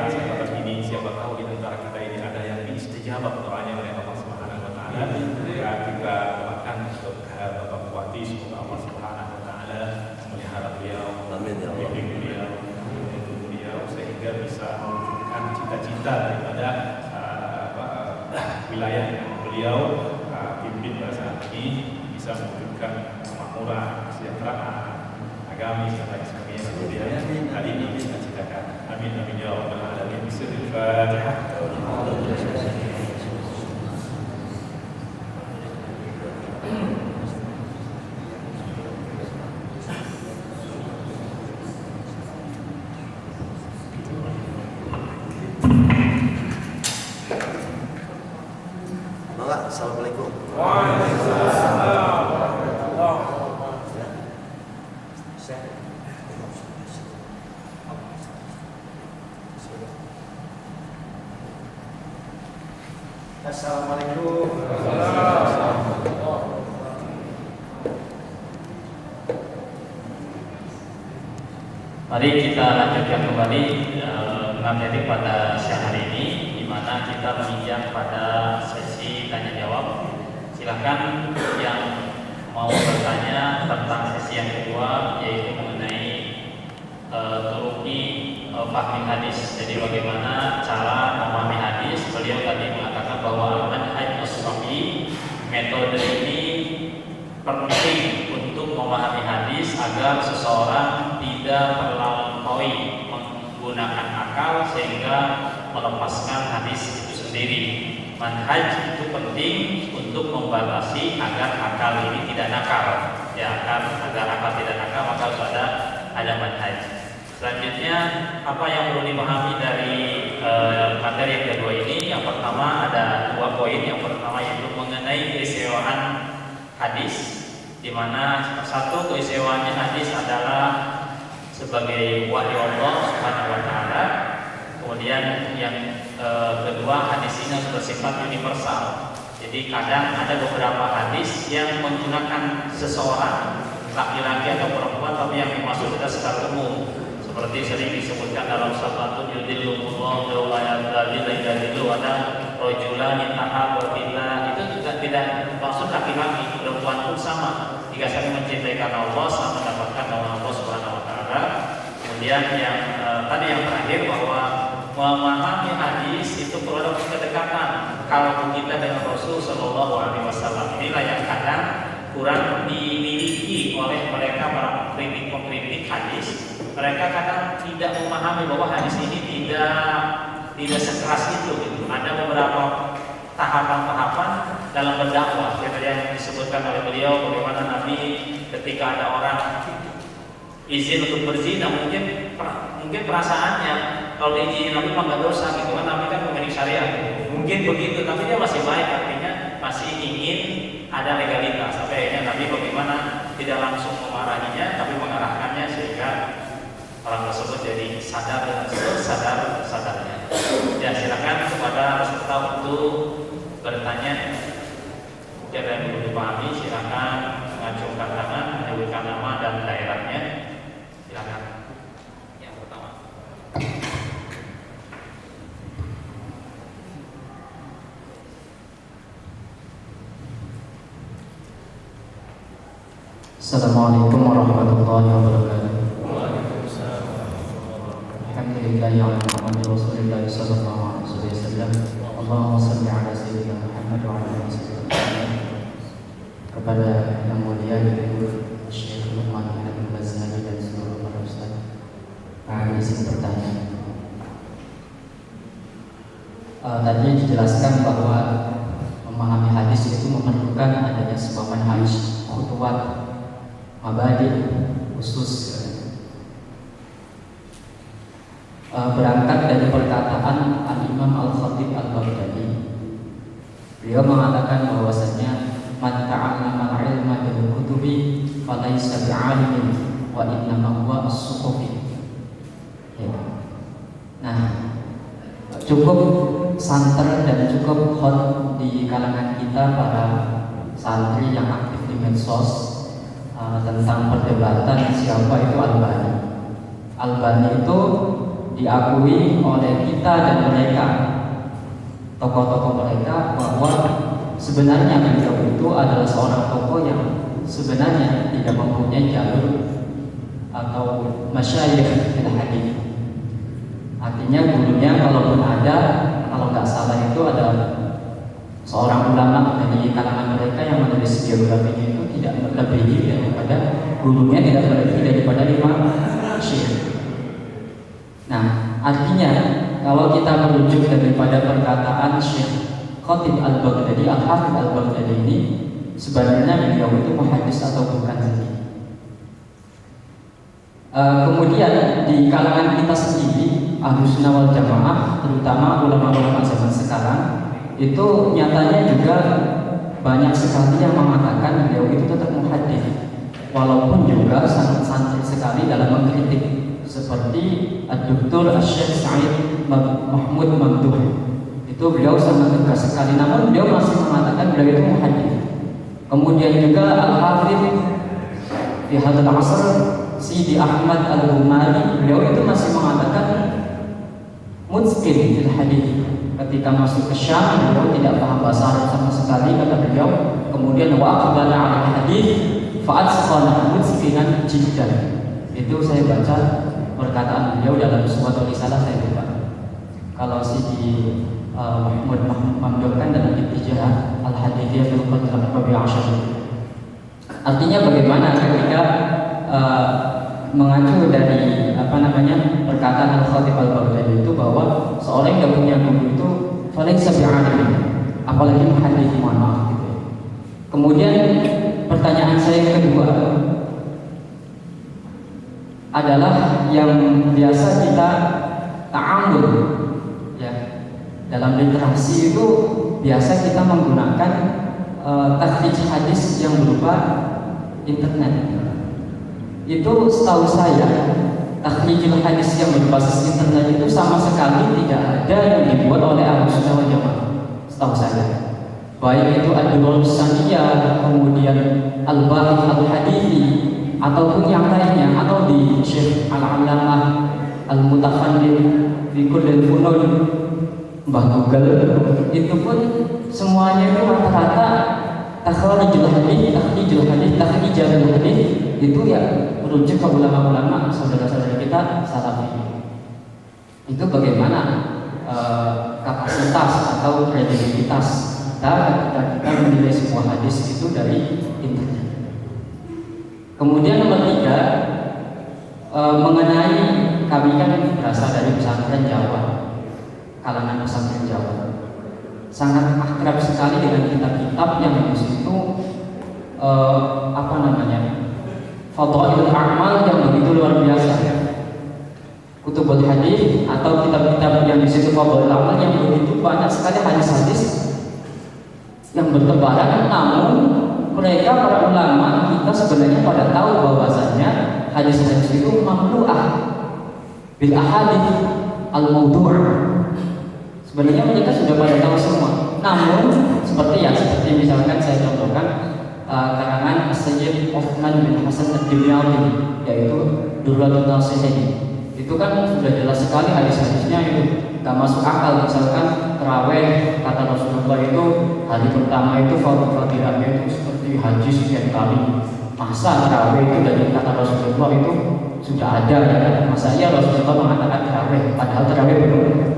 kesempatan ini, siapa tahu di antara kita ini ada yang diistijabah doanya oleh Allah Subhanahu wa taala. Maka kita doakan untuk Bapak Bupati, semoga Allah Subhanahu wa taala memelihara beliau, Amin ya Allah. membimbing beliau sehingga bisa mewujudkan cita-cita daripada wilayah yang beliau pimpin pada saat ini, bisa mewujudkan kemakmuran, kesejahteraan, agamis dan lain sebagainya yang kemudian kali ini kita citakan. Amin amin ya rabbal alamin. Bismillahirrahmanirrahim. Assalamualaikum. Waalaikumsalam warahmatullahi wabarakatuh. Assalamualaikum. Mari kita lanjutkan kembali materi pada siang hari ini, di mana kita menginjak pada sesi tanya jawab. Silakan yang mau bertanya tentang sesi yang kedua, yaitu mengenai teruki fahmi hadis. Jadi bagaimana cara memahami hadis. Beliau tadi mengatakan bahwa manhaj as-sahih, metode ini penting untuk memahami hadis agar seseorang tidak terlampaui menggunakan akal sehingga melepaskan hadis itu sendiri. Manhaj itu penting untuk membatasi agar akal ini tidak nakal. Ya, agar akal tidak nakal maka harus ada manhaj. Selanjutnya, apa yang perlu dipahami dari materi yang kedua ini? Yang pertama ada dua poin. Yang pertama yaitu mengenai keistimewaan hadis, di mana satu keistimewaannya hadis adalah sebagai wahyu Allah Subhanahu wa taala. Kemudian yang kedua, hadis ini bersifat universal. Jadi kadang ada beberapa hadis yang menggunakan seseorang, laki-laki atau perempuan, tapi yang dimaksud adalah secara umum. Seperti sering disebutkan dalam sabatu yudhillullahu wa yadhillu ada rajulani tahabbatillah, itu juga tidak maksud laki-laki, perempuan pun sama. Jika saling mencintai karena Allah, sama mendapatkan nama Allah Subhanahu wa taala. Kemudian yang tadi yang terakhir, bahwa memahami hadis itu perlu kedekatan kalau kita dengan Rasul Shallallahu Alaihi Wasallam. Inilah yang kadang kurang dimiliki oleh mereka para pengkritik hadis. Mereka kadang tidak memahami bahwa hadis ini tidak sekeras itu. Ada beberapa tahapan-tahapan dalam berdakwah, seperti yang disebutkan oleh beliau, bagaimana Nabi ketika ada orang izin untuk berzina, mungkin perasaannya kalau diizinin Nabi mah nggak dosa gitu kan, Nabi kan memiliki syariat, mungkin begitu, tapi dia masih baik, artinya masih ingin ada legalitas. Sampai akhirnya Nabi bagaimana tidak langsung memarahinya, tapi mengarahkannya sehingga orang tersebut jadi sadar dengan sadarnya. Ya, silakan kepada peserta untuk bertanya. Mungkin ada yang perlu dipahami, silakan mengacungkan tangan, menyebutkan nama dan daerahnya. Silakan. Yang pertama. Assalamualaikum warahmatullahi wabarakatuh. Alhamdulillahi ala Muhammad Rasulillah sallallahu alaihi wasallam. Allahumma shalli ala sayyidina Muhammad wa ala ali sayyidina. Kepada yang mulia Ibu Syekh Luqman bin Bazali dan seluruh para ustaz, izin bertanya. Tadi dijelaskan bahwa memahami hadis itu memerlukan adanya sebuah manhaj, khutuwat, mabadi khusus. Berangkat dari perkataan Al-Imam Al-Khatib Al-Baghdadi, beliau mengatakan bahwasanya man ta'allama al-ilma bil kutubi falaysa bi'alimin wa innama huwa as-suhufi. Ya. Nah, cukup santer dan cukup hot di kalangan kita para santri yang aktif di medsos tentang perdebatan siapa itu Albani. Albani itu diakui oleh kita dan mereka, tokoh-tokoh mereka, bahwa sebenarnya beliau itu adalah seorang tokoh yang sebenarnya tidak mempunyai jalur atau masyayikh fil hadis. Artinya gurunya kalaupun ada, kalau nggak salah itu ada seorang ulama dari kalangan mereka yang menulis biografinya itu tidak melebihi daripada gurunya, tidak melebihi daripada 5 syekh. Nah, artinya kalau kita merujuk daripada perkataan Syekh Khatib Al-Baghdadi, Al-Hafidz Al-Baghdadi ini, sebenarnya beliau itu muhaddis atau bukan sendiri. Kemudian di kalangan kita sendiri, Ahlussunnah wal Jamaah, terutama ulama-ulama zaman sekarang, itu nyatanya juga banyak sekali yang mengatakan beliau itu tetap muhaddis, walaupun juga sangat santri sekali dalam mengkritik, seperti Dr. Syekh Sa'id Mahmud Mamduh. Itu beliau sangat tegas sekali, namun beliau masih mengatakan beliau itu muhaddis. Kemudian juga Al-Hafidz di hadzal asr Sidi Ahmad Al-Humari, beliau itu masih mengatakan mutskin fil hadis. Ketika masuk ke Syam, beliau tidak paham bahasa Arab sama sekali, kata beliau. Kemudian wa aqbala 'ala hadis fa atsqana mutskinan jiddan. Itu saya baca perkataan beliau dalam suatu risalah, saya lupa. Kalau Sidi Mahmud Mamduh kan dalam Ittijah Al-Hadithiyah fil Qadr Rabi' Asyar. Artinya bagaimana ketika mengacu dari perkataan Al-Khatib Al-Baghdadi itu, bahwa seorang yang punya guru itu paling sebi'alim, apalagi muhaddits, mohon maaf gitu. Kemudian pertanyaan saya yang kedua adalah yang biasa kita ta'amul ya, dalam literasi itu biasa kita menggunakan takhrij hadis yang berupa internet. Itu setahu saya takhrijul hadis yang berbasis internet itu sama sekali tidak ada yang dibuat oleh Ahlussunnah wal Jamaah, setahu saya. Baik itu Ad-Durrul Saniyah, kemudian Al-Bahith Al-Hadithi, ataupun yang lainnya, atau di Syekh Al-Allamah Al-Mutafannid fi Kullil Funun, Mbah Google, itu pun semuanya itu rata-rata takhrijul hadis itu ya merujuk ke ulama-ulama saudara-saudara kita salafi. Itu bagaimana kapasitas atau kredibilitas kita ketika kita menilai sebuah hadis itu dari internet. Kemudian nomor 3, mengenai, kami kan berasal dari pesantren Jawa, kalangan pesantren Jawa, sangat akrab sekali dengan kitab-kitab yang di situ Fadhailul A'mal yang begitu luar biasa. Kutubul hadis atau kitab-kitab yang di situ Fadhailul A'mal yang begitu banyak sekali hadis-hadis yang bertebaran, namun mereka para ulama kita sebenarnya pada tahu bahwasanya hadis-hadis itu mamlu'ah bil ahadits al-mawdu'. Sebenarnya mereka sudah pada tahu semua. Namun seperti misalkan saya contohkan karangan Sayyid Uthman bin Hasan Ad-Dimyati, yaitu Durratun Nasihin. Itu kan sudah jelas sekali hadis-hadisnya, itu gak masuk akal. Misalkan tarawih, kata Rasulullah itu hari pertama itu fadilahnya itu seperti haji sekian kali. Masa tarawih itu dari kata Rasulullah itu sudah ada ya? Masa iya Rasulullah mengatakan tarawih padahal tarawih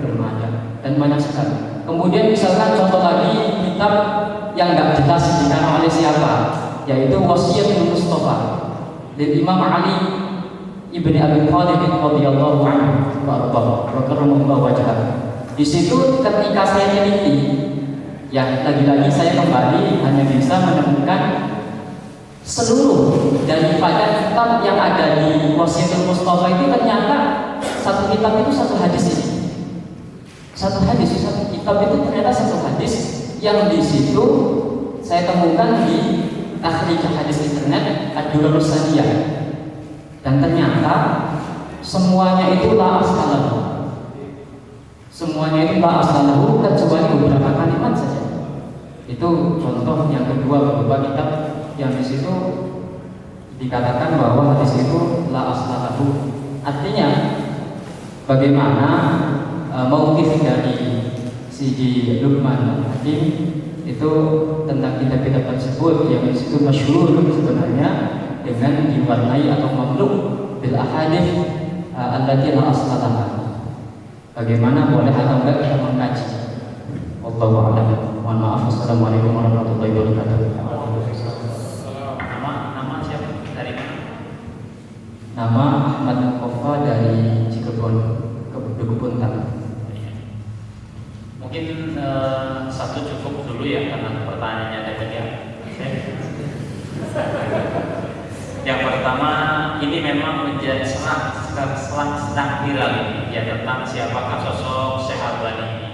belum ada, dan banyak sekali. Kemudian misalkan contoh lagi kitab yang nggak jelas dikarang oleh siapa, yaitu Wasiyatul Mustafa dari Imam Ali ibni Abi Thalib radhiyallahu anhu wa karramallahu wajhahu. Di situ ketika saya teliti, ya lagi-lagi saya kembali hanya bisa menemukan seluruh daripada kitab yang ada di Wasiyatul Mustafa itu ternyata satu kitab itu satu hadis ini. Satu kitab itu ternyata satu hadis yang di situ saya temukan di takhrij hadis internet Ad-Durrul Saniyah, dan ternyata semuanya itu la aslahu. Semuanya itu la aslahu kecuali beberapa kalimat saja. Itu contoh yang kedua beberapa kitab yang di situ dikatakan bahwa hadis itu la aslahu. Artinya bagaimana mauqif dari Sidi Luqman Hakim itu tentang kitab-kitab tersebut yang itu masyhur sebenarnya dengan diwarnai atau mamluk bil ahadits allati la asla laha. Bagaimana boleh atau enggak kita mengkaji? Wallahu a'lam. Mohon maaf. Assalamualaikum warahmatullahi wabarakatuh. Nama siapa dari mana? Nama Ahmad Kofa dari Cikebon, Kebuntang. Mungkin satu cukup dulu ya karena pertanyaannya ada tiga. Yang pertama, ini memang menjadi sedang viral ini ya tentang siapakah sosok Syekh Albani ini.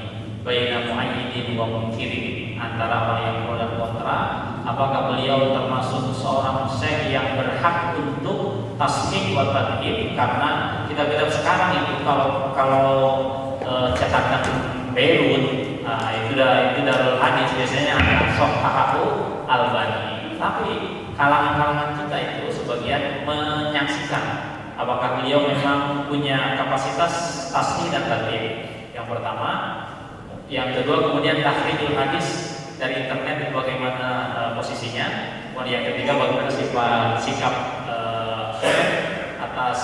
Baina mu'ayyidin wa munkirin, antara orang yang pro dan kontra. Apakah beliau termasuk seorang syekh yang berhak untuk tashdid wa tadhib? Karena kitab-kitab sekarang itu kalau cetakan Beirut, itu Darul Hadis biasanya Sahhahu Albani. Tapi kalangan-kalangan kita itu sebagian menyaksikan apakah beliau memang punya kapasitas tashdid dan tadhib. Yang pertama, yang kedua kemudian tahrijul hadis dari internet itu bagaimana posisinya. Kemudian yang ketiga bagaimana sikap Syekh atas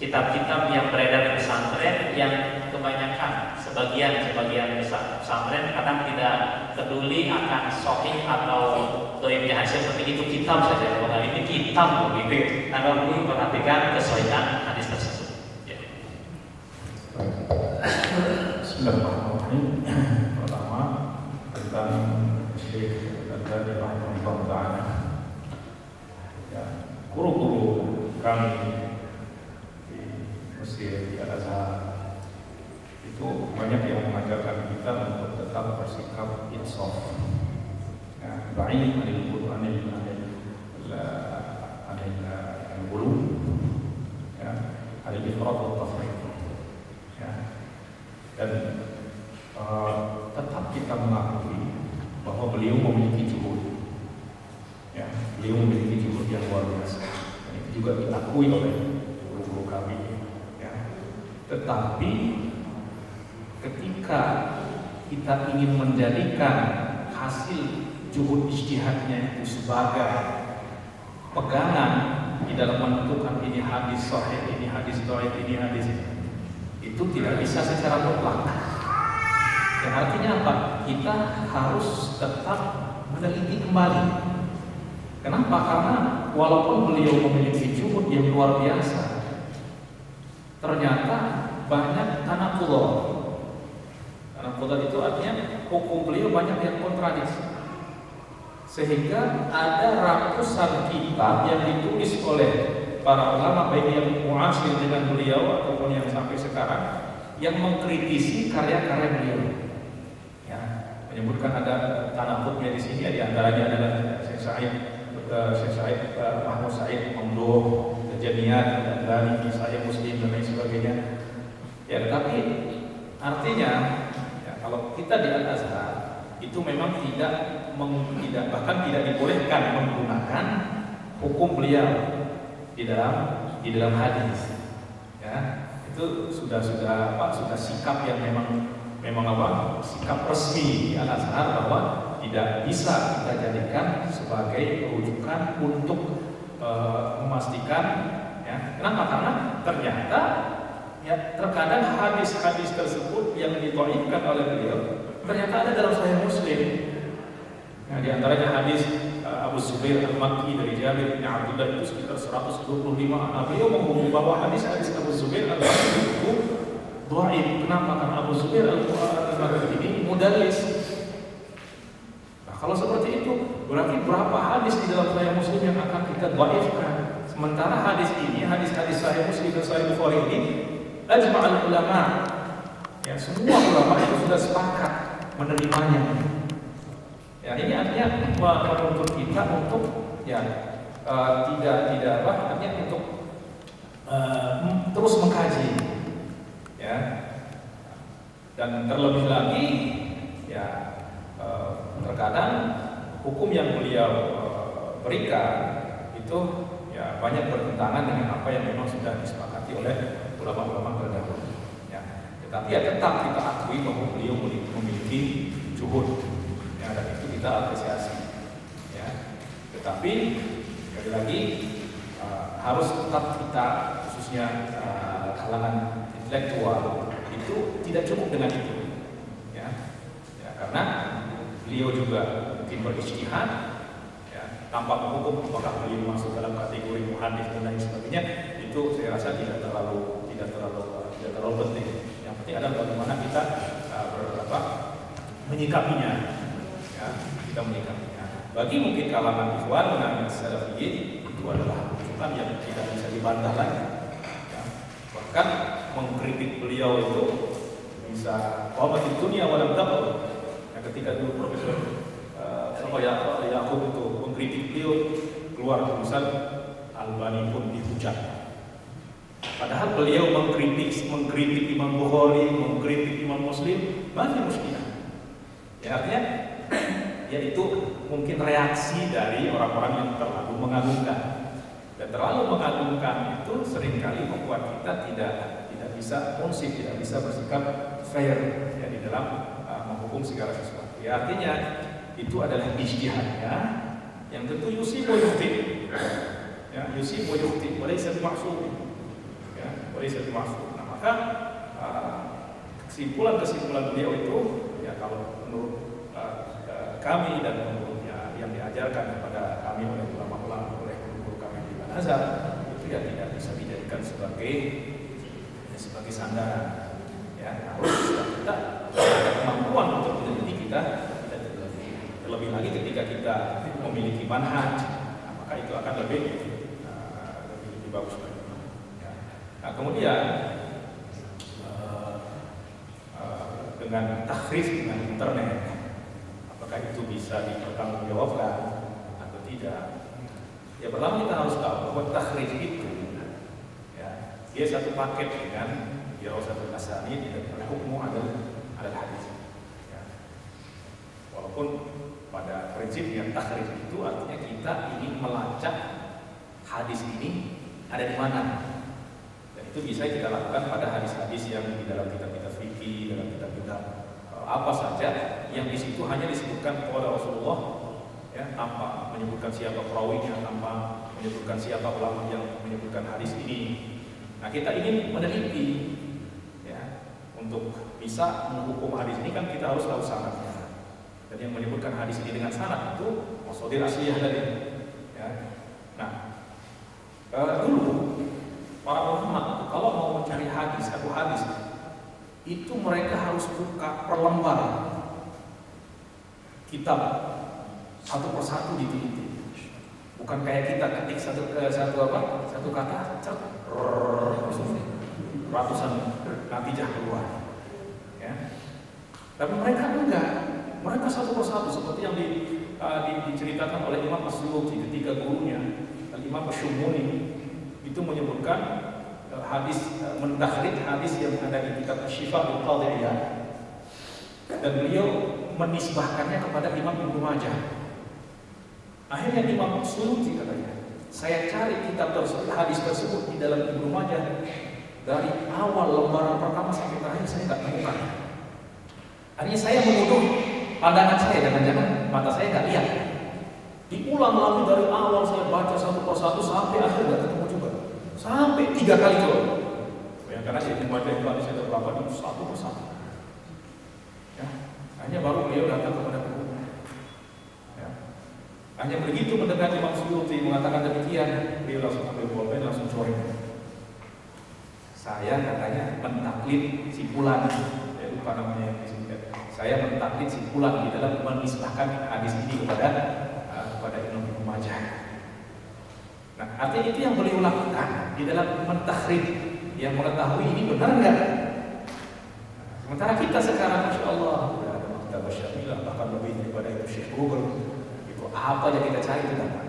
kitab-kitab yang beredar di pesantren yang kebanyakan sebagian besar pesantren kadang tidak peduli akan sahih atau dhaifnya hadis, seperti itu kitab saja. Kalau ini kitab begitu, tanpa perlu memperhatikan kesahihan hadis tersebut. Ya. Bismillahirrahmanirrahim. Pertama tentang Syekh Al-Albani rahimahullah ta'ala. Ya, guru-guru kami di Mesir, di Al-Azhar itu banyak yang mengajarkan kita untuk tetap bersikap insaf. Ya, ba'id anil qur'an anil qulub. Ya, anil ifrat wa tafriq. Ya. Dan tetap kita mengakui bahwa beliau memiliki juhud, ya, beliau memiliki juhud yang luar biasa, dan itu juga diakui oleh guru-guru kami, ya. Tetapi ketika kita ingin menjadikan hasil juhud ijtihadnya itu sebagai pegangan di dalam menentukan ini hadis sahih, ini hadis dhaif, ini hadis itu tidak bisa secara mutlak. Yang artinya apa? Kita harus tetap meneliti kembali. Kenapa? Karena walaupun beliau memiliki juhud yang luar biasa, ternyata banyak tanaqudh. Tanaqudh itu artinya hukum beliau banyak yang kontradiksi. Sehingga ada ratusan kitab yang ditulis oleh para ulama baik yang muasir dengan beliau ataupun yang sampai sekarang yang mengkritisi karya-karya beliau. Ya, menyebutkan ada tanaqudnya di sini, di antaranya adalah Syekh Said Mahmud Said Mamduh, Jamiyat dan dari Sahih Muslim dan lain sebagainya. Ya, tapi artinya ya, kalau kita di Al-Azhar itu memang bahkan tidak dibolehkan menggunakan hukum beliau di dalam hadis, ya. Itu sudah sikap yang memang sikap resmi di Al-Azhar bahwa tidak bisa kita jadikan sebagai rujukan untuk memastikan, ya. Kenapa? Karena ternyata ya terkadang hadis-hadis tersebut yang didhaifkan oleh beliau ternyata ada dalam Sahih Muslim. Nah, di antaranya hadis Abu Zubair Al-Makki dari Jabir bin Abdullah itu sekitar 125. Nah, beliau menghubung bahwa hadis-hadis Abu Zubair Al-Makki itu dhaif. Kenapa? Karena Abu Zubair Al-Makki ini mudallis. Nah, kalau seperti itu berarti berapa hadis di dalam Sahih Muslim yang akan kita dhaifkan? Sementara hadis ini, hadis-hadis Sahih Muslim dan Sahih Bukhari ini ajma'ul ulama. Ya, semua ulama itu sudah sepakat menerimanya. Ya, ini artinya menuntut kita untuk ya tidak artinya untuk terus mengkaji, ya. Dan terlebih lagi ya terkadang hukum yang beliau berikan itu ya banyak bertentangan dengan apa yang memang sudah disepakati oleh ulama-ulama terdahulu. Tetapi ya tetap kita akui bahwa beliau memiliki juhud, ya, dan itu kita apresiasi. Ya. Tetapi sekali lagi harus tetap kita, khususnya kalangan intelektual, itu tidak cukup dengan itu. Ya. Ya, karena beliau juga mungkin berijtihad, ya, tanpa menghukum apakah beliau masuk dalam kategori muhadis dan lain sebagainya. Itu saya rasa tidak terlalu penting. Yang penting adalah bagaimana kita menyikapinya, ya, kita menyikapinya. Bagi mungkin kalangan ikhwan dan salafiyin itu adalah rujukan yang tidak bisa dibantah lagi. Ya. Bahkan mengkritik beliau itu bisa wabah di dunia walam tabur. Ya, ketika dulu Profesor Ya'qub itu mengkritik beliau, keluar tulisan Albani pun dihujat. Padahal beliau mengkritik Imam Bukhari, mengkritik Imam Muslim, masih muskilah. Ya, artinya yaitu mungkin reaksi dari orang-orang yang terlalu mengagungkan. Dan terlalu mengagungkan itu seringkali membuat kita tidak bisa konsif, tidak bisa bersikap fair, ya, di dalam menghukum segala sesuatu. Ya, artinya itu adalah ijtihadnya yang tentu yusibu yukhti. Ya, yusibu yukhti, walaysa bimaksum. Ya, walaysa bimaksum. Nah, maka kesimpulan beliau itu, ya, kalau menurut kami dan menurut yang diajarkan kepada kami oleh ulama-ulama, oleh guru kami di Al-Azhar, itu ya tidak bisa dijadikan sebagai sandaran. Ya, harus kita ada kemampuan untuk menjadi kita terlebih lagi ketika kita memiliki manhaj, nah, maka itu akan lebih bagus lagi. Ya. Nah, kemudian dengan tahrif dengan internet, apakah itu bisa dipertanggungjawabkan atau tidak? Ya, pertama kita harus tahu bahwa tahrif itu, ya, dia satu paket dengan Dirasatul Asanid dan hukmu ada hadis. Ya. Walaupun pada prinsipnya tahrif itu artinya kita ingin melacak hadis ini ada di mana. Dan itu bisa kita lakukan pada hadis-hadis yang di dalam kitab-kitab fikih, dalam kitab-kitab apa saja yang di situ hanya disebutkan oleh Rasulullah, ya, tanpa menyebutkan siapa perawinya, tanpa menyebutkan siapa ulama yang menyebutkan hadis ini. Nah, kita ingin meneliti, ya, untuk bisa menghukum hadis ini kan kita harus tahu sanadnya. Dan yang menyebutkan hadis ini dengan sanad itu maksudnya asliyah tadi. Ya. Nah, dulu para ulama kalau mau mencari hadis, satu hadis itu mereka harus buka per lembar kitab satu persatu diteliti. Bukan kayak kita ketik satu kata, ratusan natijah keluar. Ya. Tapi mereka enggak. Mereka satu persatu seperti yang diceritakan oleh Imam As-Suyuti ketika gurunya Imam Asy-Syumuni itu menyebutkan hadis, mentakhrij hadis yang ada di kitab Asy-Syifa bil Qadhi Iyad, dan beliau menisbahkannya kepada Imam Ibnu Majah. Akhirnya Imam As-Suyuti katanya, saya cari kitab tersebut, hadis tersebut di dalam Ibnu Majah dari awal lembaran pertama sampai terakhir saya tidak temukan. Artinya saya menuduh pandangan saya, jangan-jangan mata saya nggak lihat. Diulang lagi dari awal saya baca satu persatu sampai akhir nggak ketemu juga. Sampai 3 kali coba. Bayangkan aja membaca itu hadis ada berapa itu satu persatu. Ya, hanya baru beliau datang kepada gurunya. Ya. Hanya begitu mendengar Imam Suyuti mengatakan demikian, beliau langsung ambil pulpen langsung coret. Saya katanya mentaklid simpulan, ya lupa namanya yang disebutkan. Saya mentaklid simpulan di dalam menisbahkan hadis ini kepada Ibnu Majah. Nah, artinya itu yang beliau lakukan di dalam mentakhrij, yang mengetahui ini benar enggak. Sementara kita sekarang, Masya Allah, sudah ada maktab Syamilah, bahkan lebih daripada itu Syekh Google. Itu apa yang kita cari itu dapat.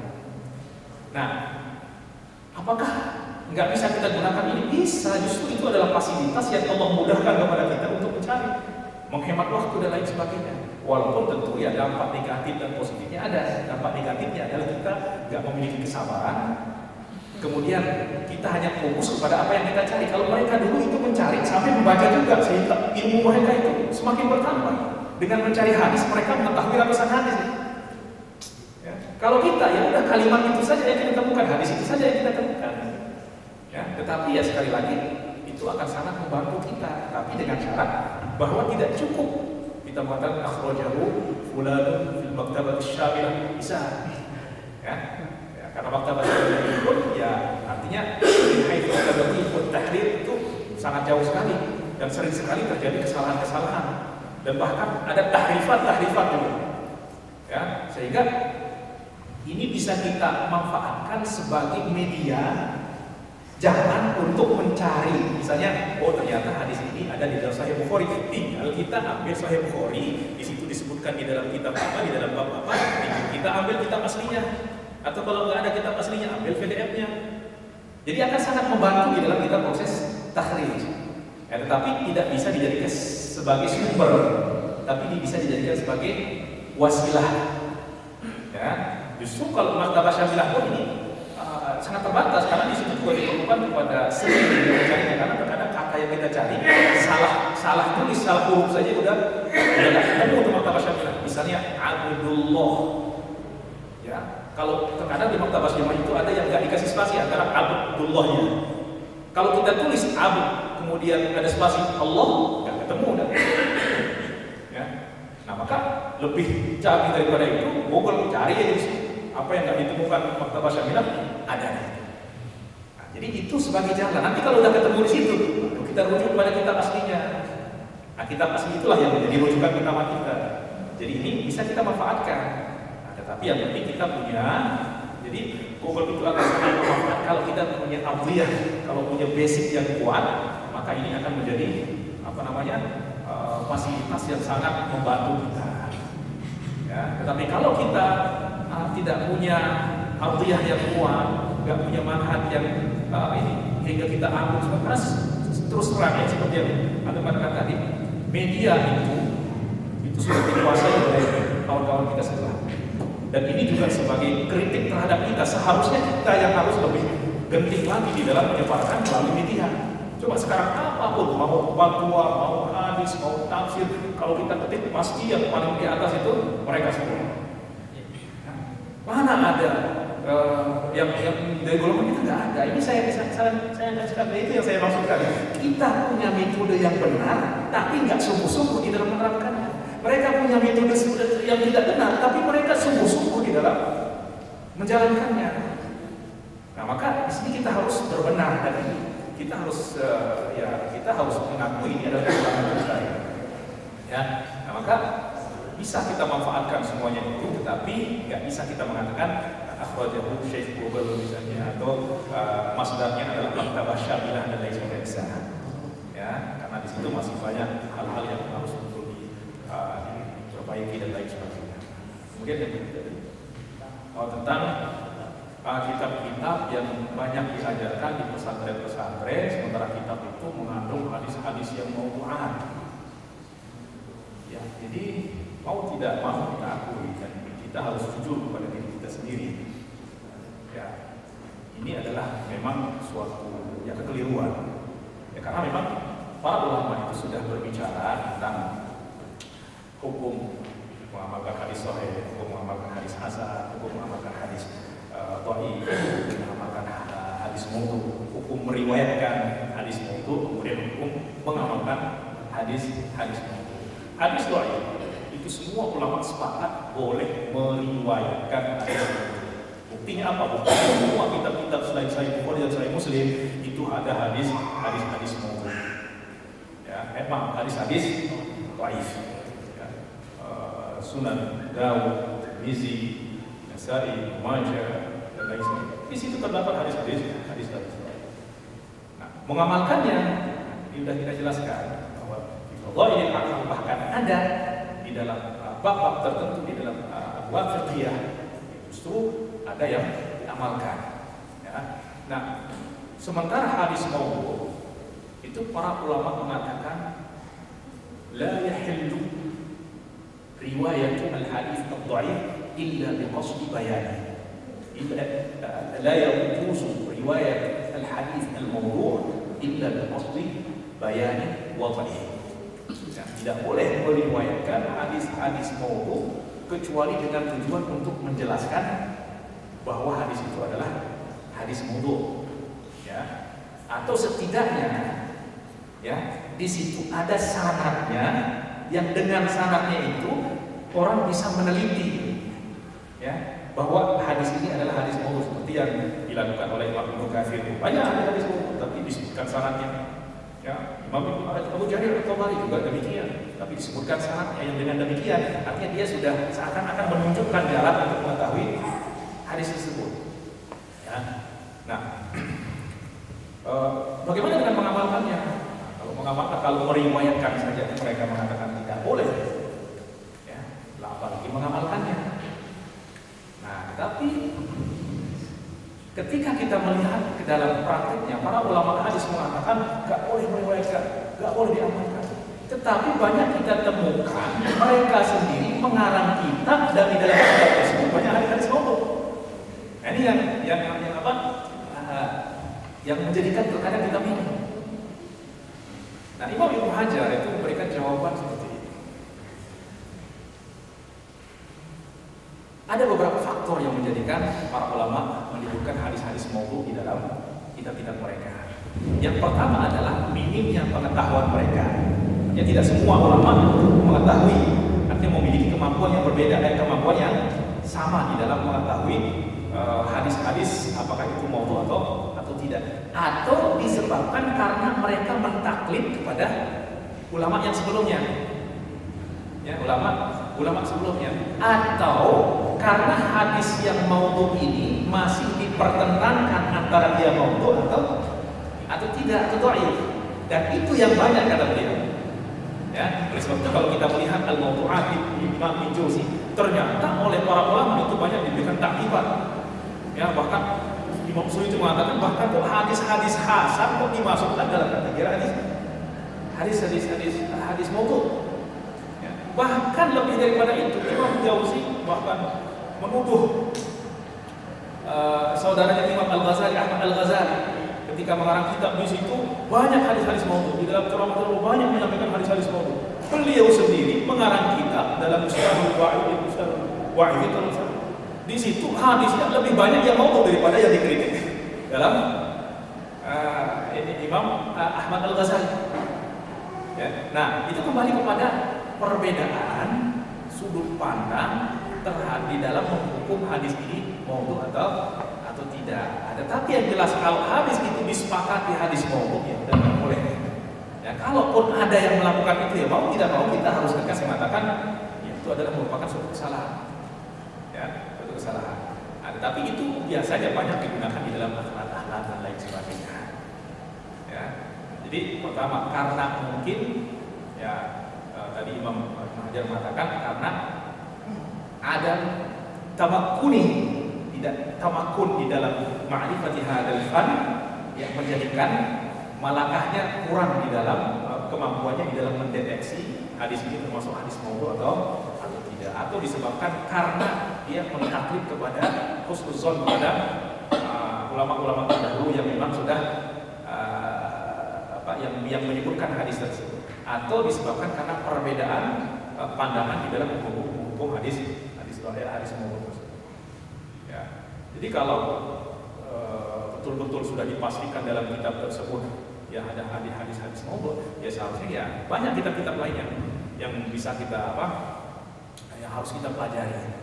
Nah, apakah nggak bisa kita gunakan ini? Bisa, justru itu adalah fasilitas yang Allah mudahkan kepada kita untuk mencari, menghemat waktu dan lain sebagainya. Walaupun tentu ya dampak negatif dan positifnya ada. Dampak negatifnya adalah kita nggak memiliki kesabaran, kemudian kita hanya fokus kepada apa yang kita cari. Kalau mereka dulu itu mencari sampai membaca juga, sehingga ilmu mereka itu semakin bertambah. Dengan mencari hadis mereka mengetahui ratusan hadis. Ya. Kalau kita ya udah kalimat itu saja yang kita temukan, hadis itu saja yang kita temukan. Ya, tetapi ya sekali lagi itu akan sangat membantu kita, tapi dengan syarat bahwa tidak cukup kita mengatakan akhrajahu fulanun fil maktabah syamilah, bisa. Ya. Karena maktabah syamilah itu ya artinya haitsu tadqiq tahrir itu sangat jauh sekali dan sering sekali terjadi kesalahan-kesalahan dan bahkan ada tahrifat juga. Ya, sehingga ini bisa kita manfaatkan sebagai media jalan untuk mencari, misalnya, oh ternyata hadis ini ada di dalam Sahih Bukhari, tinggal kita ambil Sahih Bukhari, di situ disebutkan di dalam kitab apa, di dalam bab apa, kita ambil kitab aslinya, atau kalau nggak ada kitab aslinya, ambil PDF-nya. Jadi akan sangat membantu di dalam kita proses takhrij. Ya, tetapi tidak bisa dijadikan sebagai sumber, tapi bisa dijadikan sebagai wasilah. Ya, justru kalau maktabah syamilah pun ini sangat terbatas karena di situ juga diperlukan kepada seni yang mencarinya, karena terkadang kata yang kita cari salah tulis, salah huruf saja udah nggak ketemu untuk maktabah syamilah. Misalnya Abdullah, ya kalau terkadang di maktabah syamilah itu ada yang nggak dikasih spasi antara Abdullahnya. Kalau kita tulis Abd kemudian ada spasi Allah, nggak ketemu udah. Ya, nah maka lebih canggih daripada itu, Google cari aja di sini apa yang nggak ditemukan maktabah syamilah ada. Nah, jadi itu sebagai jalan. Nanti kalau udah ketemu di situ, kita rujuk pada kitab aslinya. Nah, kitab asli itulah yang menjadi rujukan utama kita. Jadi ini bisa kita manfaatkan. Nah, tetapi yang penting kita punya. Jadi Google itu akan sangat bermanfaat kalau kita punya awliyah, kalau punya basic yang kuat, maka ini akan menjadi fasilitas yang sangat membantu kita. Ya, tetapi kalau kita tidak punya awliyah yang kuat, nggak punya manhaj yang ini hingga kita ambil karena terus terang ya seperti yang anda katakan tadi, media itu sudah dikuasai oleh kawan-kawan kita sebelah. Dan ini juga sebagai kritik terhadap kita, seharusnya kita yang harus lebih genting lagi di dalam menyebarkan melalui media. Coba sekarang apapun, mau fatwa, mau hadis, mau tafsir, kalau kita ketik pasti yang paling di atas itu mereka semua. Mana ada yang dari golongan kita nggak ada. Ini saya kasihkan, itu yang saya maksudkan. Kita punya metode yang benar, tapi nggak sungguh-sungguh di dalam menerapkannya. Mereka punya metode yang tidak benar, tapi mereka sungguh-sungguh di dalam menjalankannya. Nah, maka di sini kita harus berbenah dan kita harus kita harus mengakui ini adalah kesalahan kita. Ya, nah, maka bisa kita manfaatkan semuanya itu, tetapi nggak bisa kita mengatakan akhrajahu Syekh Google misalnya, atau masdarnya adalah maktabah syamilah dan lain sebagainya. Ya, karena di situ masih banyak hal-hal yang harus diperbaiki dan lain sebagainya. Kemudian yang ketiga, tentang kitab-kitab yang banyak diajarkan di pesantren-pesantren, sementara kitab itu mengandung hadis-hadis yang mau'an. Ya, jadi mau tidak mau kita akui dan kita harus jujur kepada diri kita sendiri. Ya, ini adalah memang suatu kekeliruan. Ya, karena memang para ulama itu sudah berbicara tentang hukum mengamalkan hadis sahih, hukum mengamalkan hadis hasan, hukum mengamalkan hadis dhaif, hukum mengamalkan hadis maudu, hukum meriwayatkan hadis maudu, kemudian hukum mengamalkan hadis maudu. Hadis dhaif itu semua ulama sepakat boleh meriwayatkan hadis maudu. Buktinya apa? Buktinya semua kitab-kitab selain Sahih Bukhari dan Sahih Muslim itu ada hadis maudu. Ya, memang hadis dhaif. Sunan Dawud, Tirmizi, Nasa'i, Majah dan lain sebagainya. Di situ terdapat hadis-hadis. Nah, mengamalkannya ini sudah kita jelaskan bahwa ini bahkan ada di dalam bab-bab tertentu di dalam bab fiqhiyah justru ada yang diamalkan. Ya. Nah, sementara hadis maudhu itu para ulama mengatakan la yahillu riwayat al-hadis ad-dhaif illa biqasdi bayan. La yajuzu riwayat al-hadis al-mawdu' illa bi-qasdi bayani wadhihi. Tidak boleh meriwayatkan hadis-hadis mawdu' kecuali dengan tujuan untuk menjelaskan bahwa hadis itu adalah hadis mawdu', ya. Atau setidaknya, ya, di situ ada sanadnya yang dengan sanadnya itu orang bisa meneliti, ya, bahwa hadis ini adalah hadis mawdu' seperti yang dilakukan oleh Imam Ibnu Katsir. Banyak hadis mawdu' tapi disebutkan sanadnya. Ya, Imam Abu Jarir al-Tabari juga demikian, tapi disebutkan sanadnya yang dengan demikian artinya dia sudah seakan-akan menunjukkan jalan untuk mengetahui hadis tersebut. Ya. Nah, bagaimana dengan mengamalkannya? Kalau meriwayatkan saja mereka mengatakan tidak boleh, ya, apalagi mengamalkannya. Nah, tapi ketika kita melihat ke dalam praktiknya, para ulama hadis mengatakan gak boleh meriwayatkan, gak boleh diamalkan. Tetapi banyak kita temukan mereka sendiri mengarang kitab dan di dalam kitab tersebut banyak hadis-hadis mawdu'. Nah, ini yang apa? Yang menjadikan terkadang kita bingung. Nah, Imam Ibnu Hajar itu memberikan jawaban seperti ini. Ada beberapa faktor yang menjadikan para ulama menyebutkan hadis-hadis mawdu' di dalam kitab-kitab mereka. Yang pertama adalah minimnya pengetahuan mereka. Ya, tidak semua ulama mengetahui, artinya memiliki kemampuan yang berbeda dan kemampuan yang sama di dalam mengetahui hadis-hadis apakah itu mawdu' atau tidak. Atau disebabkan karena mereka mentaklid kepada ulama yang sebelumnya. Ya, ulama sebelumnya, atau karena hadis yang mawdu' ini masih dipertentangkan antara dia mawdu' atau tidak, atau dhaif. Dan itu yang banyak kata beliau. Ya, oleh sebab itu kalau kita melihat al-mawdu'at Imam Ibnu Jauzi, ternyata oleh para ulama itu banyak diberikan takdibat. Ya, bahkan Imam Suyuti mengatakan bahkan kok hadis-hadis hasan kok dimasukkan dalam kategori hadis mawdu'. Bahkan lebih daripada itu, Imam Jauzi bahkan menuduh saudaranya Imam Al-Ghazali, Ahmad Al-Ghazali, ketika mengarang kitab di situ banyak hadis-hadis mawdu'. Di dalam ceramah banyak menyampaikan hadis-hadis mawdu'. Beliau sendiri mengarang kitab dalam Mustalahul Wa'id. Di situ hadisnya lebih banyak yang mawdu' daripada yang dikritik dalam Imam Ahmad Al-Ghazali. Ya. Nah, itu kembali kepada perbedaan sudut pandang terhadap di dalam menghukum hadis ini mawdu' atau tidak. Ada, tapi yang jelas kalau hadis itu disepakati hadis mawdu' ya udah nggak boleh. Ya, kalaupun ada yang melakukan itu ya mau tidak mau kita harus tegas mengatakan ya, itu adalah merupakan suatu kesalahan. Ya, suatu kesalahan. Nah, tapi itu biasanya banyak digunakan di dalam akhlak dan lain sebagainya. Ya, jadi pertama karena mungkin ya tadi Imam Hajar mengatakan karena ada tamakkuni, tidak tamakun di dalam ma'rifati hadzal fan yang menjadikan malakahnya kurang di dalam kemampuannya di dalam mendeteksi hadis ini termasuk hadis mawdu' atau tidak, atau disebabkan karena dia mentaklid kepada husnuzon kepada ulama-ulama terdahulu yang memang sudah yang menyebutkan hadis tersebut, atau disebabkan karena perbedaan pandangan di dalam hukum hadis mawdu' tersebut. Ya. Jadi kalau betul-betul sudah dipastikan dalam kitab tersebut ya ada hadis mawdu', ya seharusnya ya banyak kitab-kitab lainnya yang bisa kita yang harus kita pelajari.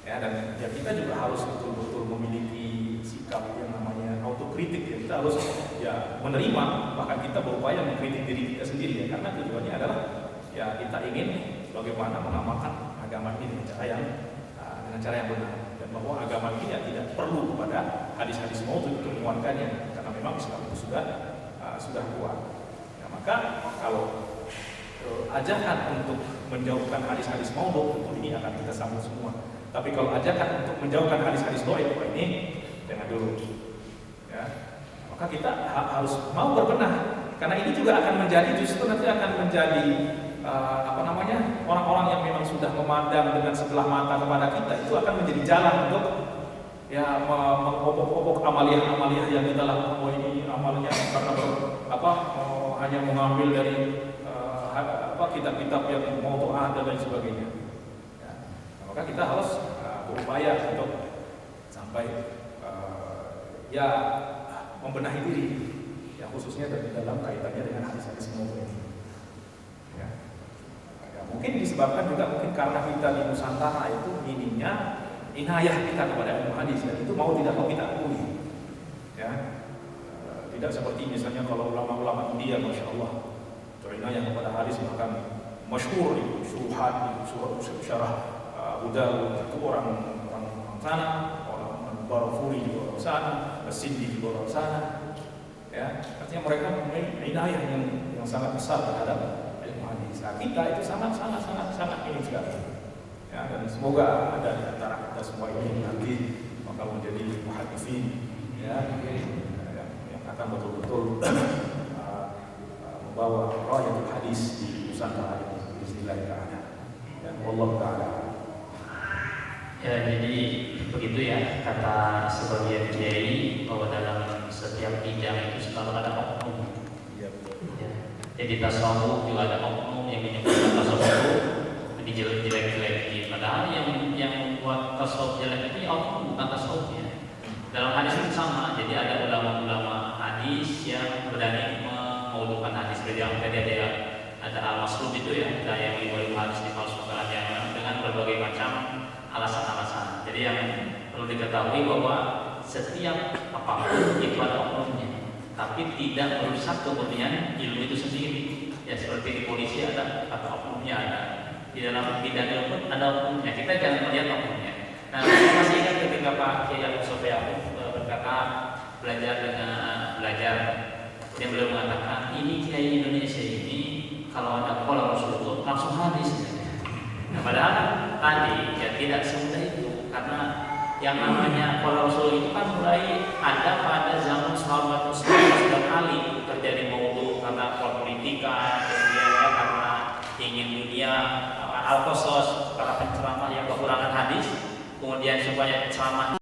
Ya, dan ya kita juga harus betul-betul memiliki sikap yang namanya autokritik. Ya, kita harus ya menerima, bahkan kita berupaya mengkritik diri kita sendiri ya, karena tujuannya adalah ya kita ingin bagaimana mengamalkan agama ini dengan cara yang benar, dan bahwa agama ini ya tidak perlu kepada hadis-hadis mawdu' untuk menguatkannya, karena memang Islam itu sudah kuat. Ya, maka kalau ajakan untuk menjauhkan hadis-hadis mawdu' tentu ini akan kita sambut semua. Tapi kalau ajakan untuk menjauhkan hadis-hadis dhaif, ini jangan dulu. Ya. Maka kita harus mau berbenah, karena ini juga akan menjadi justru nanti akan menjadi orang-orang yang memang sudah memandang dengan sebelah mata kepada kita, itu akan menjadi jalan mengobok-obok amaliah-amaliah yang kita lakukan. Oh, ini amalnya karena hanya mengambil dari kitab-kitab yang maudu'ah dan lain sebagainya. Ya. Nah, maka kita harus berupaya untuk sampai membenahi diri, ya khususnya dalam kaitannya dengan hadis-hadis maudhu' ini. Ya. Ya, mungkin disebabkan juga karena kita di Nusantara itu minimnya inayah kita kepada ilmu hadis, dan itu mau tidak mau kita akui. Ya. Tidak seperti misalnya kalau ulama-ulama India, masya Allah, inayah kepada hadis bahkan masyhur itu syuruhan, syarah Abu Dawud itu orang sana, orang Barafuri di orang sana, Sindi di orang sana. Ya, artinya mereka mempunyai inayah yang sangat besar terhadap ilmu hadis. Nah, kita itu sangat ini sekali. Ya, dan semoga ada di antara kita semua ini nanti maka menjadi muhaddisin, ya, yang akan betul-betul membawa rayatul hadis di Nusantara ini, bismillahirrahmanirrahim. Dan wallahu ta'ala. Ya, jadi begitu ya kata sebagian kiai bahwa dalam setiap bidang itu selalu ada oknum. Iya, betul. Ya. Jadi tasawuf juga ada oknum yang menyebutkan tasawuf dijelek-jelekin. Padahal yang membuat tasawuf jelek itu ya oknum, bukan tasawufnya. Dalam hadis itu sama. Jadi ada ulama-ulama hadis yang berani memaudhu'kan hadis. Jadi yang tadi ada al-maslub itu ya, ada yang riwayat hadis dipalsukan yang dengan berbagai macam alasan-alasan. Jadi yang perlu diketahui bahwa setiap apapun itu ada oknumnya, tapi tidak merusak kemudian ilmu itu sendiri. Ya seperti di polisi ada oknumnya, ada di dalam bidang ilmu pun ada oknumnya. Kita jangan melihat oknumnya. Nah, saya masih ingat ketika Pak Kiai Abu Sofyan berkata belajar, kemudian beliau mengatakan ini Kiai Indonesia ini kalau ada qala Rasulullah langsung hadis. Nah, padahal tadi ya tidak semudah itu, karena yang namanya qala Rasul itu kan mulai ada pada zaman sahabat Rasulullah dan Ali, terjadi maudhu karena politika, kemudian ya karena ingin dunia, al-qasas, para penceramah yang kekurangan hadis, kemudian supaya ceramah